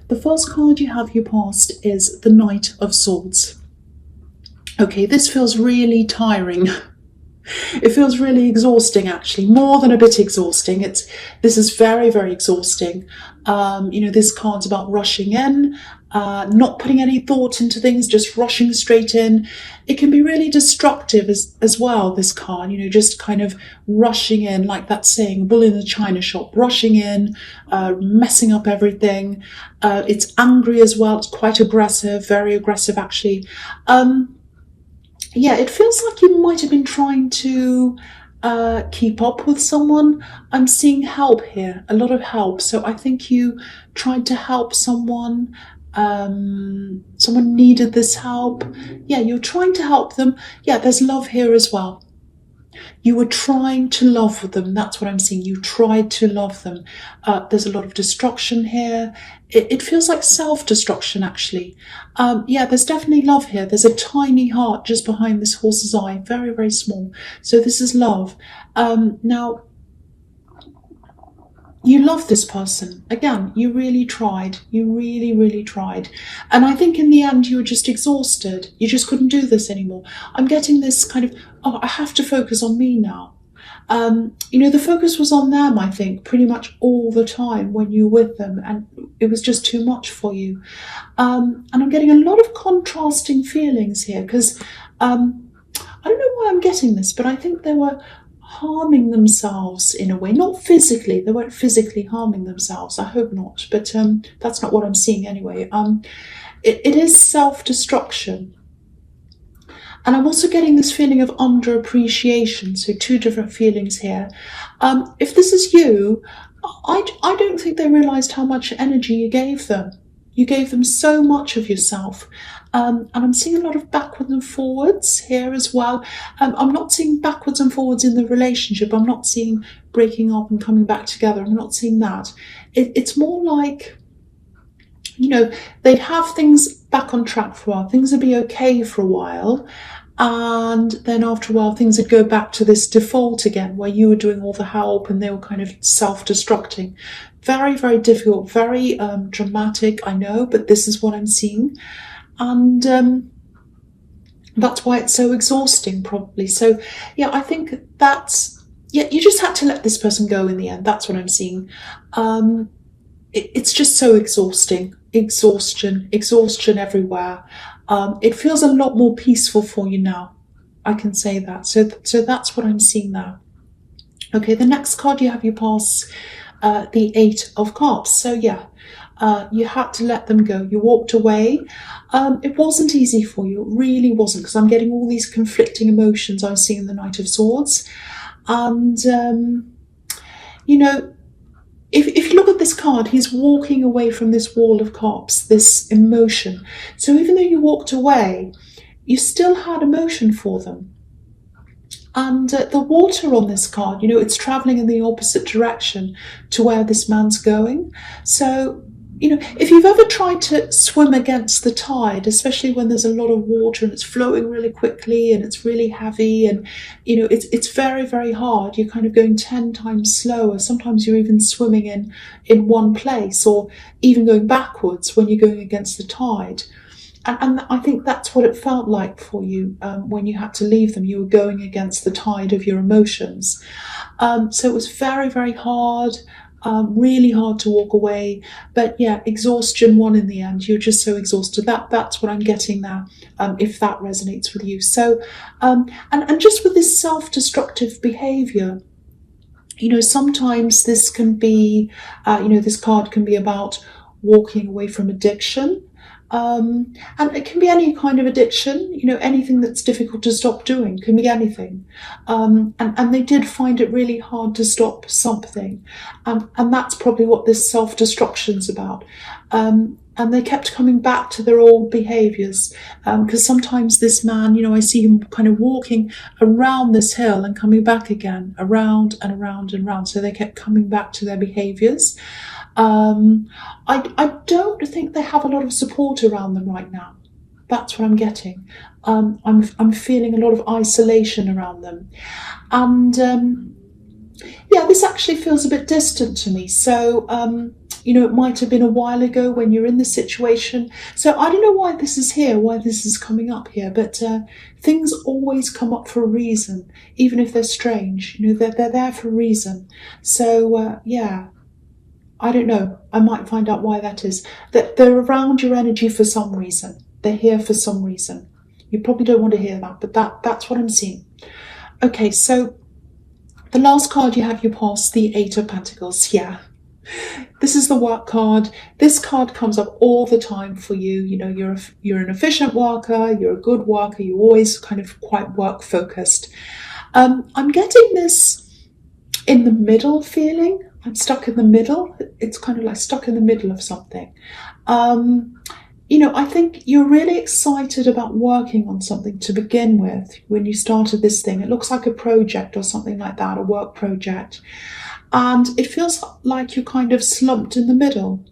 The first card you have, your past, is the Knight of Swords. Okay, this feels really tiring. It feels really exhausting, actually, more than a bit exhausting. This is very, very exhausting. This card's about rushing in, not putting any thought into things, just rushing straight in. It can be really destructive as well, this card, just kind of rushing in, like that saying, bull in the china shop, rushing in, messing up everything. It's angry as well. It's quite aggressive, very aggressive, actually. Yeah, it feels like you might have been trying to keep up with someone. I'm seeing help here, a lot of help. So I think you tried to help someone. Someone needed this help. Yeah, you're trying to help them. Yeah, there's love here as well. You were trying to love them. That's what I'm seeing. You tried to love them. There's a lot of destruction here. It feels like self-destruction, actually. Yeah, there's definitely love here. There's a tiny heart just behind this horse's eye. Very, very small. So this is love. Now, you love this person. Again, you really tried. You really, really tried. And I think in the end, you were just exhausted. You just couldn't do this anymore. I'm getting this kind of, I have to focus on me now. The focus was on them, I think, pretty much all the time when you were with them. And it was just too much for you. And I'm getting a lot of contrasting feelings here because I don't know why I'm getting this, but I think they were harming themselves in a way, not physically. They weren't physically harming themselves. I hope not, but that's not what I'm seeing anyway. It is self-destruction. And I'm also getting this feeling of underappreciation. So two different feelings here. If this is you, I don't think they realized how much energy you gave them. You gave them so much of yourself. And I'm seeing a lot of backwards and forwards here as well. I'm not seeing backwards and forwards in the relationship. I'm not seeing breaking up and coming back together. I'm not seeing that. It's more like, they'd have things back on track for a while. Things would be okay for a while. And then after a while, things would go back to this default again, where you were doing all the help and they were kind of self-destructing. Very, very difficult, very dramatic, I know, but this is what I'm seeing. And that's why it's so exhausting, probably. So, yeah, I think you just had to let this person go in the end. That's what I'm seeing. It's just so exhausting. Exhaustion everywhere. It feels a lot more peaceful for you now. I can say that. So that's what I'm seeing now. Okay, the next card you have, you pass the Eight of Cups. So, yeah. You had to let them go. You walked away. It wasn't easy for you. It really wasn't, because I'm getting all these conflicting emotions I'm seeing in the Knight of Swords. And, if you look at this card, he's walking away from this wall of cups, this emotion. So even though you walked away, you still had emotion for them. And the water on this card, it's traveling in the opposite direction to where this man's going. So, if you've ever tried to swim against the tide, especially when there's a lot of water and it's flowing really quickly and it's really heavy and, it's very, very hard. You're kind of going 10 times slower. Sometimes you're even swimming in one place, or even going backwards when you're going against the tide. And I think that's what it felt like for you when you had to leave them. You were going against the tide of your emotions. So it was very, very hard. Really hard to walk away, but yeah, exhaustion won in the end. You're just so exhausted. That's what I'm getting now. If that resonates with you. So, and just with this self-destructive behavior, sometimes this can be, this card can be about walking away from addiction. And it can be any kind of addiction, anything that's difficult to stop doing, can be anything. And they did find it really hard to stop something. And that's probably what this self-destruction's about. And they kept coming back to their old behaviours. Because sometimes this man, I see him kind of walking around this hill and coming back again, around and around and around. So they kept coming back to their behaviours. I don't think they have a lot of support around them right now. That's what I'm getting. I'm feeling a lot of isolation around them. And, yeah, this actually feels a bit distant to me. So, it might have been a while ago when you're in this situation. So I don't know why this is here, why this is coming up here, but things always come up for a reason, even if they're strange. They're there for a reason. So yeah, I don't know. I might find out why that is. That they're around your energy for some reason. They're here for some reason. You probably don't want to hear that, but that's what I'm seeing. Okay, so the last card you have, you pass the Eight of Pentacles. Yeah. This is the work card. This card comes up all the time for you. You're an efficient worker, you're a good worker, you're always kind of quite work focused. I'm getting this in the middle feeling. I'm stuck in the middle. It's kind of like stuck in the middle of something. I think you're really excited about working on something to begin with when you started this thing. It looks like a project or something like that, a work project. And it feels like you're kind of slumped in the middle.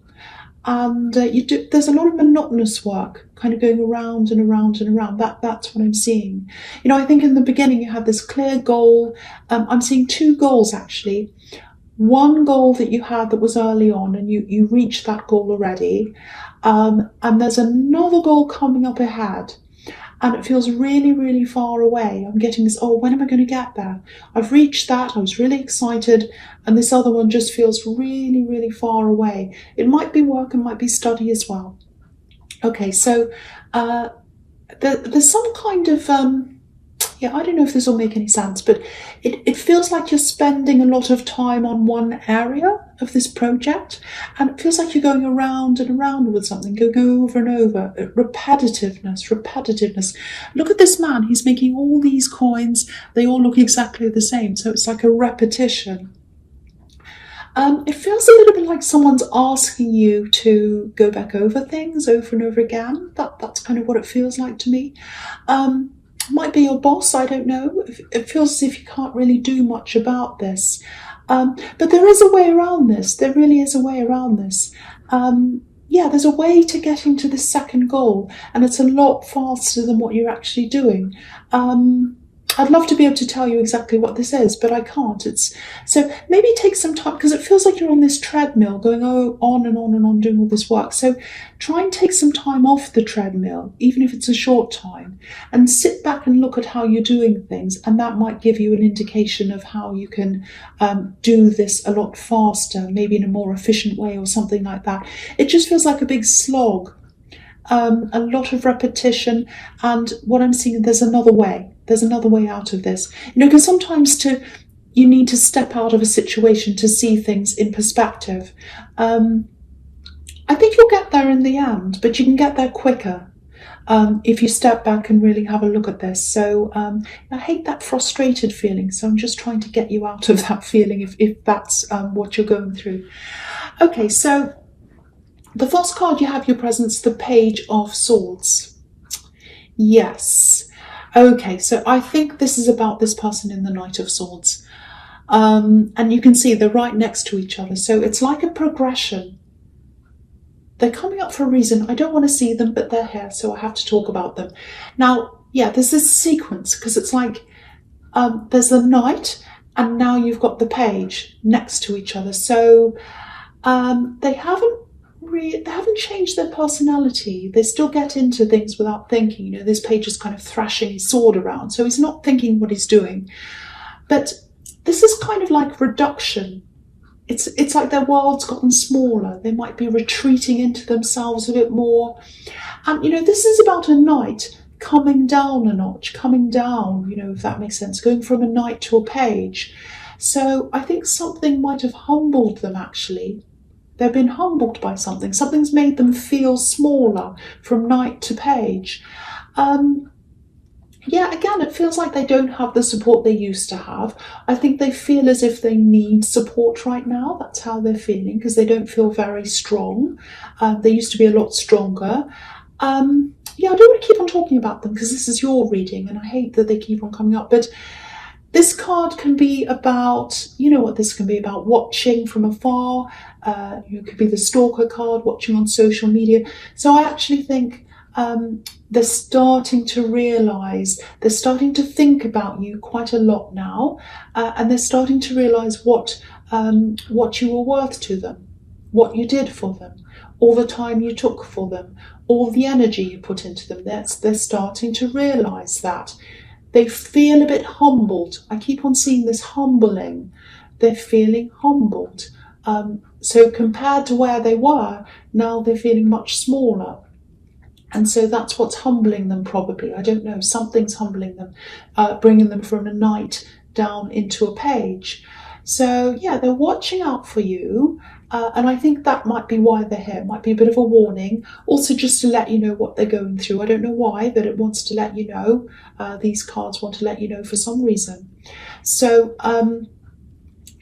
And there's a lot of monotonous work kind of going around and around and around. That's what I'm seeing. I think in the beginning you had this clear goal. I'm seeing two goals actually. One goal that you had that was early on and you reached that goal already. And there's another goal coming up ahead. And it feels really, really far away. I'm getting this, when am I going to get there? I've reached that, I was really excited, and this other one just feels really, really far away. It might be work, it might be study as well. Okay, so there's some kind of, I don't know if this will make any sense, but it feels like you're spending a lot of time on one area of this project, and it feels like you're going around and around with something, going over and over. Repetitiveness. Look at this man, he's making all these coins, they all look exactly the same, so it's like a repetition. It feels a little bit like someone's asking you to go back over things over and over again. That's kind of what it feels like to me. Might be your boss, I don't know. It feels as if you can't really do much about this. But there is a way around this. There really is a way around this. There's a way to getting to this second goal, and it's a lot faster than what you're actually doing. I'd love to be able to tell you exactly what this is, but I can't. So maybe take some time, because it feels like you're on this treadmill going on and on and on doing all this work. So try and take some time off the treadmill, even if it's a short time, and sit back and look at how you're doing things. And that might give you an indication of how you can do this a lot faster, maybe in a more efficient way or something like that. It just feels like a big slog. A lot of repetition, and what I'm seeing, there's another way. There's another way out of this. Because sometimes you need to step out of a situation to see things in perspective. I think you'll get there in the end, but you can get there quicker if you step back and really have a look at this. So I hate that frustrated feeling, so I'm just trying to get you out of that feeling if that's what you're going through. Okay, so the first card you have your presence, the Page of Swords. Yes. Okay, so I think this is about this person in the Knight of Swords. And you can see they're right next to each other. So it's like a progression. They're coming up for a reason. I don't want to see them, but they're here, so I have to talk about them. Now, there's this sequence, because it's like there's the Knight, and now you've got the Page next to each other. So they haven't changed their personality. They still get into things without thinking. This Page is kind of thrashing his sword around, so he's not thinking what he's doing. But this is kind of like reduction. It's like their world's gotten smaller. They might be retreating into themselves a bit more. And, this is about a knight coming down a notch, coming down, if that makes sense, going from a knight to a page. So I think something might have humbled them, actually. They've been humbled by something. Something's made them feel smaller from knight to page. Again, it feels like they don't have the support they used to have. I think they feel as if they need support right now. That's how they're feeling, because they don't feel very strong. They used to be a lot stronger. I don't want to keep on talking about them, because this is your reading, and I hate that they keep on coming up. But this card can be about, what this can be about, watching from afar. It could be the stalker card, watching on social media. So I actually think they're starting to realise, they're starting to think about you quite a lot now, and they're starting to realise what you were worth to them, what you did for them, all the time you took for them, all the energy you put into them. They're starting to realise that. They feel a bit humbled. I keep on seeing this humbling. They're feeling humbled. So compared to where they were, now they're feeling much smaller. And so that's what's humbling them probably. I don't know. Something's humbling them, bringing them from a knight down into a page. So yeah, they're watching out for you. And I think that might be why they're here. It might be a bit of a warning. Also just to let you know what they're going through. I don't know why, but it wants to let you know. These cards want to let you know for some reason. So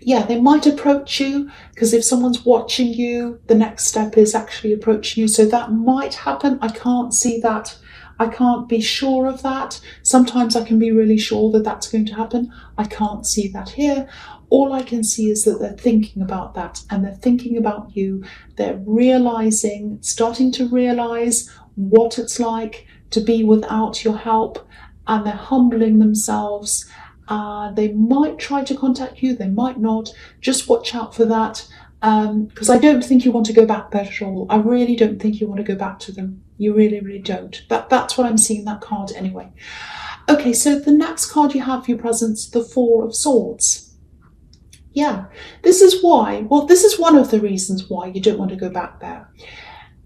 yeah, they might approach you, because if someone's watching you, the next step is actually approaching you. So that might happen. I can't see that. I can't be sure of that. Sometimes I can be really sure that that's going to happen. I can't see that here. All I can see is that they're thinking about that, and they're thinking about you. They're realizing, starting to realize what it's like to be without your help, and they're humbling themselves. They might try to contact you, they might not. Just watch out for that, because I don't think you want to go back there at all. I really don't think you want to go back to them. You really, really don't. That's what I'm seeing in that card anyway. Okay, so the next card you have for your presence, the Four of Swords. Yeah, this is why, well, this is one of the reasons why you don't want to go back there.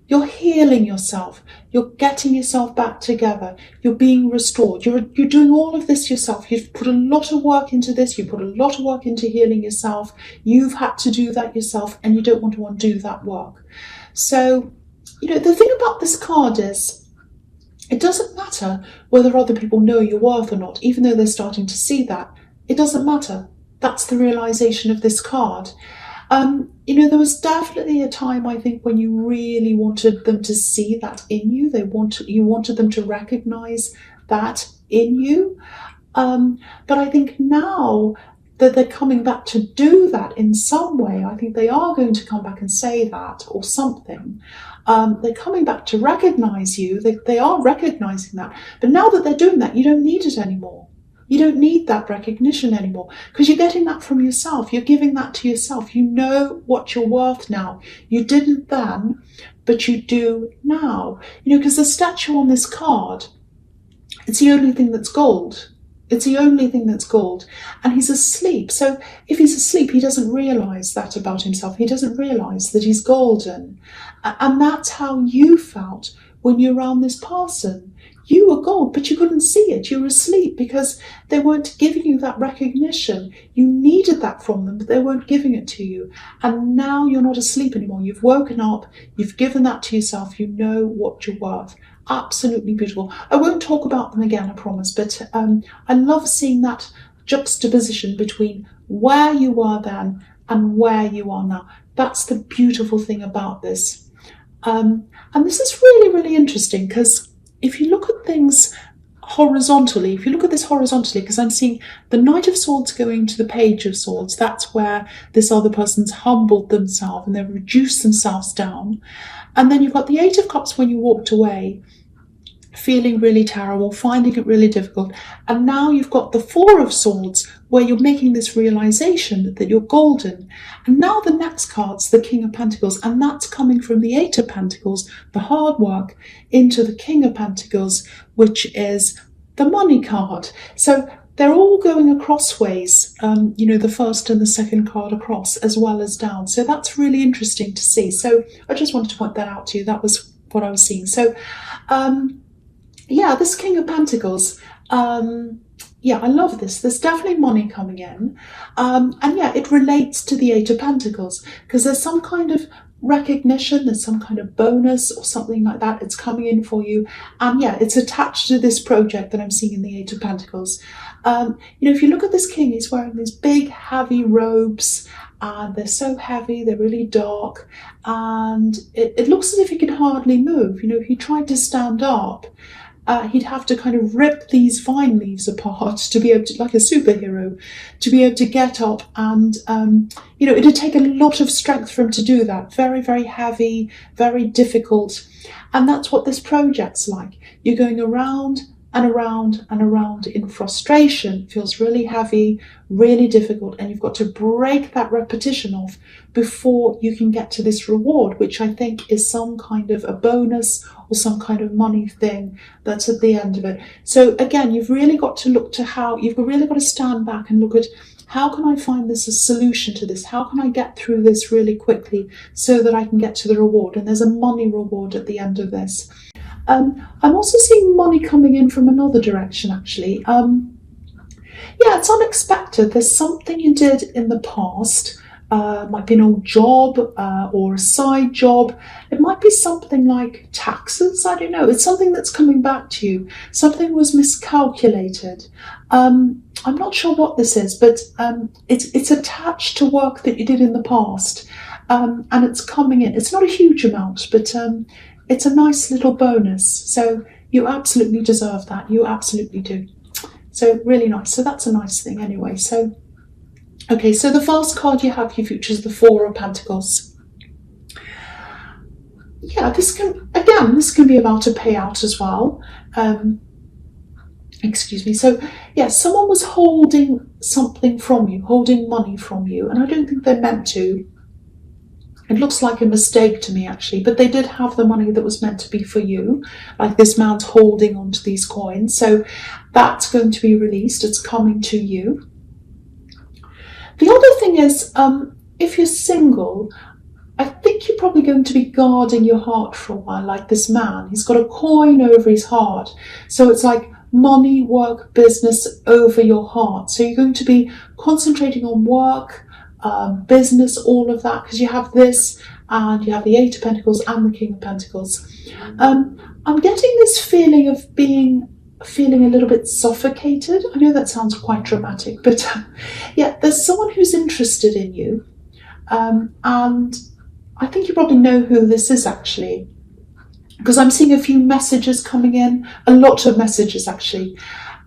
You're healing yourself. You're getting yourself back together. You're being restored. You're doing all of this yourself. You've put a lot of work into this. You put a lot of work into healing yourself. You've had to do that yourself, and you don't want to undo that work. So, you know, the thing about this card is, it doesn't matter whether other people know your worth or not, even though they're starting to see that. It doesn't matter. That's the realization of this card. You know, there was definitely a time, I think, when you really wanted them to see that in you. You wanted them to recognize that in you. But I think now that they're coming back to do that in some way, I think they are going to come back and say that or something. They're coming back to recognize you. They are recognizing that. But now that they're doing that, you don't need it anymore. You don't need that recognition anymore, because you're getting that from yourself. You're giving that to yourself. You know what you're worth now. You didn't then, but you do now. You know, because the statue on this card, it's the only thing that's gold. It's the only thing that's gold. And he's asleep. So if he's asleep, he doesn't realize that about himself. He doesn't realize that he's golden. And that's how you felt when you're around this person. You were gold, but you couldn't see it. You were asleep because they weren't giving you that recognition. You needed that from them, but they weren't giving it to you. And now you're not asleep anymore. You've woken up. You've given that to yourself. You know what you're worth. Absolutely beautiful. I won't talk about them again, I promise, but I love seeing that juxtaposition between where you were then and where you are now. That's the beautiful thing about this. And this is really, really interesting, because if you look at things horizontally, because I'm seeing the Knight of Swords going to the Page of Swords, that's where this other person's humbled themselves and they've reduced themselves down. And then you've got the Eight of Cups when you walked away, feeling really terrible, finding it really difficult. And now you've got the Four of Swords, where you're making this realization that you're golden. And now the next card's the King of Pentacles, and that's coming from the Eight of Pentacles, the hard work, into the King of Pentacles, which is the money card. So they're all going across ways, you know, the first and the second card across as well as down. So that's really interesting to see. So I just wanted to point that out to you. That was what I was seeing. So, yeah, this King of Pentacles, yeah, I love this. There's definitely money coming in. And yeah, it relates to the Eight of Pentacles, because there's some kind of recognition, there's some kind of bonus or something like that. It's coming in for you. And yeah, it's attached to this project that I'm seeing in the Eight of Pentacles. You know, if you look at this king, he's wearing these big, heavy robes, and they're so heavy, they're really dark, and it looks as if he can hardly move. You know, if he tried to stand up, he'd have to kind of rip these vine leaves apart to be able to, like a superhero, to be able to get up. And, you know, it'd take a lot of strength for him to do that. Very, very heavy, very difficult. And that's what this project's like. You're going around and around in frustration. It feels really heavy, really difficult, and you've got to break that repetition off before you can get to this reward, which I think is some kind of a bonus or some kind of money thing that's at the end of it. So again, you've really got to look to how, you've really got to stand back and look at, how can I find this a solution to this? How can I get through this really quickly so that I can get to the reward? And there's a money reward at the end of this. I'm also seeing money coming in from another direction, actually. Yeah, it's unexpected. There's something you did in the past. Might be an old job or a side job. It might be something like taxes. I don't know. It's something that's coming back to you. Something was miscalculated. I'm not sure what this is, but it's attached to work that you did in the past, and it's coming in. It's not a huge amount, but it's a nice little bonus. So you absolutely deserve that. You absolutely do. So really nice. So that's a nice thing anyway. So, okay, so the first card you have for your future is the Four of Pentacles. Yeah, this can be about a payout as well. Excuse me. So, yeah, someone was holding something from you, holding money from you, and I don't think they meant to. It looks like a mistake to me, actually, but they did have the money that was meant to be for you. Like this man's holding onto these coins. So that's going to be released. It's coming to you. The other thing is, if you're single, I think you're probably going to be guarding your heart for a while, like this man. He's got a coin over his heart. So it's like money, work, business over your heart. So you're going to be concentrating on work, business, all of that, because you have this and you have the Eight of Pentacles and the King of Pentacles. I'm getting this feeling of feeling a little bit suffocated. I know that sounds quite dramatic, but yeah, there's someone who's interested in you, and I think you probably know who this is, actually, because I'm seeing a few messages coming in, a lot of messages actually,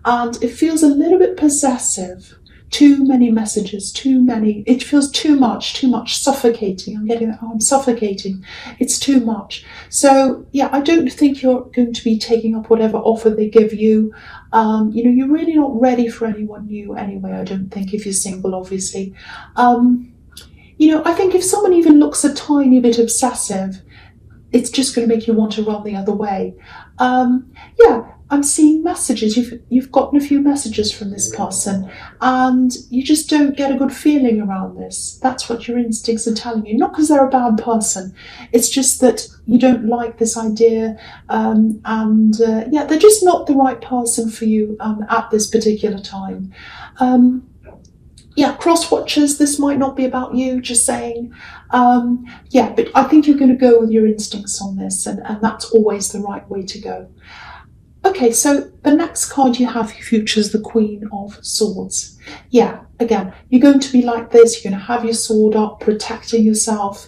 and it feels a little bit possessive. Too many messages, too many. It feels too much, suffocating. I'm getting that. Oh, I'm suffocating. It's too much. So yeah, I don't think you're going to be taking up whatever offer they give you. You're really not ready for anyone new anyway. I don't think, if you're single, obviously. I think if someone even looks a tiny bit obsessive, it's just going to make you want to run the other way. Yeah. I'm seeing messages. You've gotten a few messages from this person, and you just don't get a good feeling around this. That's what your instincts are telling you. Not because they're a bad person. It's just that you don't like this idea, yeah, they're just not the right person for you at this particular time. Yeah, cross watchers, this might not be about you, just saying. Yeah, but I think you're going to go with your instincts on this, and that's always the right way to go. Okay, so the next card you have for your future is the Queen of Swords. Yeah, again, you're going to be like this. You're going to have your sword up, protecting yourself.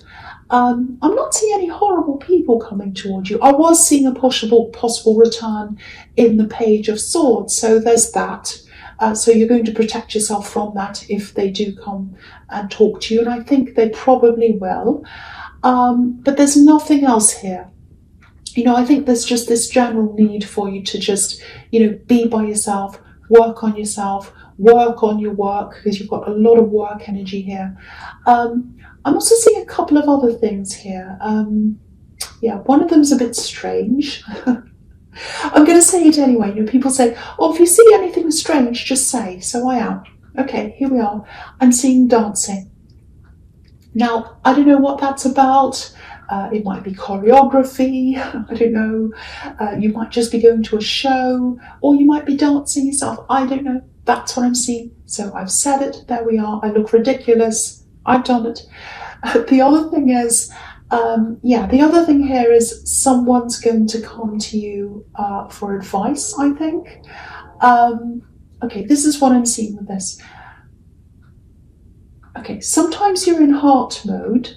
I'm not seeing any horrible people coming towards you. I was seeing a possible return in the Page of Swords, so there's that. So you're going to protect yourself from that if they do come and talk to you, and I think they probably will. But there's nothing else here. I think there's just this general need for you to just, be by yourself, work on yourself, work on your work, because you've got a lot of work energy here. I'm also seeing a couple of other things here. Yeah, one of them is a bit strange. I'm going to say it anyway. People say, oh, if you see anything strange, just say. So I am. Okay, here we are. I'm seeing dancing. Now, I don't know what that's about. It might be choreography, I don't know. You might just be going to a show, or you might be dancing yourself. I don't know. That's what I'm seeing. So I've said it. There we are. I look ridiculous. I've done it. The other thing is, the other thing here is someone's going to come to you for advice, I think. Okay, this is what I'm seeing with this. Okay, sometimes you're in heart mode.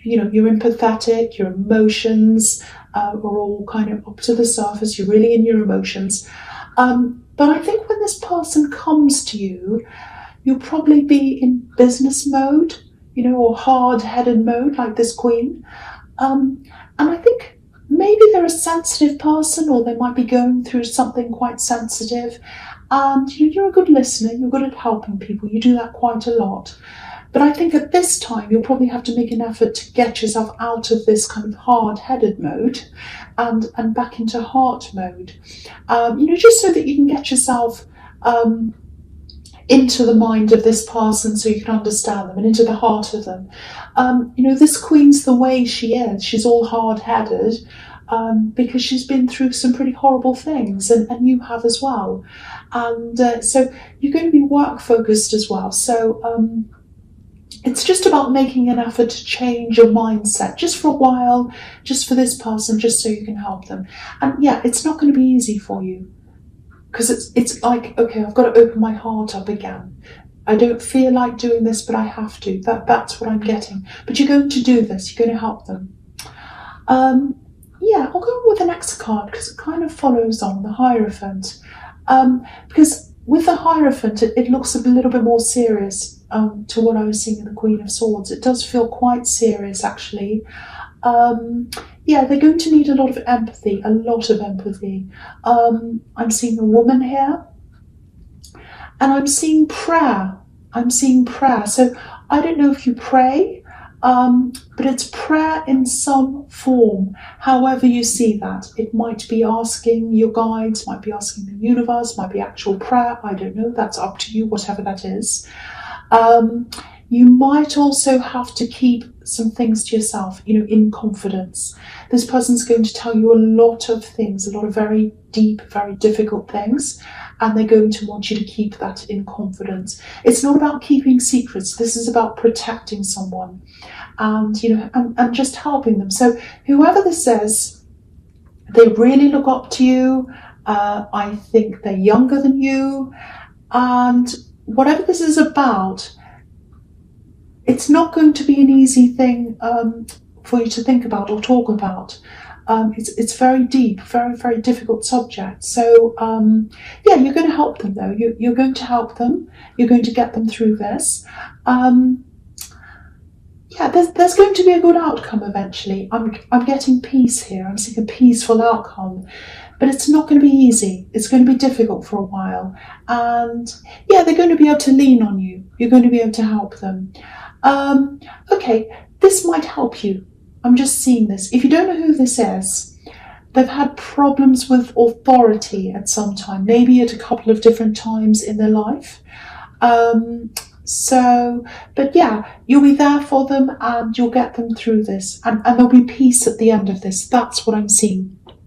You're empathetic, your emotions are all kind of up to the surface. You're really in your emotions. But I think when this person comes to you, you'll probably be in business mode, or hard-headed mode, like this Queen. And I think maybe they're they're a sensitive person, or they might be going through something quite sensitive. And you're a good listener, you're good at helping people, you do that quite a lot. But I think at this time, you'll probably have to make an effort to get yourself out of this kind of hard-headed mode and back into heart mode. Just so that you can get yourself into the mind of this person so you can understand them, and into the heart of them. This queen's the way she is. She's all hard-headed because she's been through some pretty horrible things, and you have as well. And so you're going to be work-focused as well. So it's just about making an effort to change your mindset, just for a while, just for this person, just so you can help them. And yeah, it's not going to be easy for you, because it's like, okay, I've got to open my heart up again. I don't feel like doing this, but I have to. That's what I'm getting. But you're going to do this. You're going to help them. I'll go with the next card, because it kind of follows on the Hierophant. Because with the Hierophant, it looks a little bit more serious to what I was seeing in the Queen of Swords. It does feel quite serious, actually. They're going to need a lot of empathy, I'm seeing a woman here, and I'm seeing prayer. So I don't know if you pray, but it's prayer in some form, however you see that. It might be asking your guides, might be asking the universe, might be actual prayer. I don't know. That's up to you, whatever that is. You might also have to keep some things to yourself, in confidence. This person's going to tell you a lot of things, a lot of very deep, very difficult things, and they're going to want you to keep that in confidence. It's not about keeping secrets. This is about protecting someone and just helping them. So whoever this is, they really look up to you. I think they're younger than you, and whatever this is about, it's not going to be an easy thing for you to think about or talk about. It's very deep, very, very difficult subject. So, you're going to help them, though. You're going to help them. You're going to get them through this. There's going to be a good outcome eventually. I'm getting peace here. I'm seeing a peaceful outcome. But it's not going to be easy. It's going to be difficult for a while. And, they're going to be able to lean on you. You're going to be able to help them. This might help you. I'm just seeing this. If you don't know who this is, they've had problems with authority at some time, maybe at a couple of different times in their life. You'll be there for them, and you'll get them through this, and there'll be peace at the end of this. That's what I'm seeing.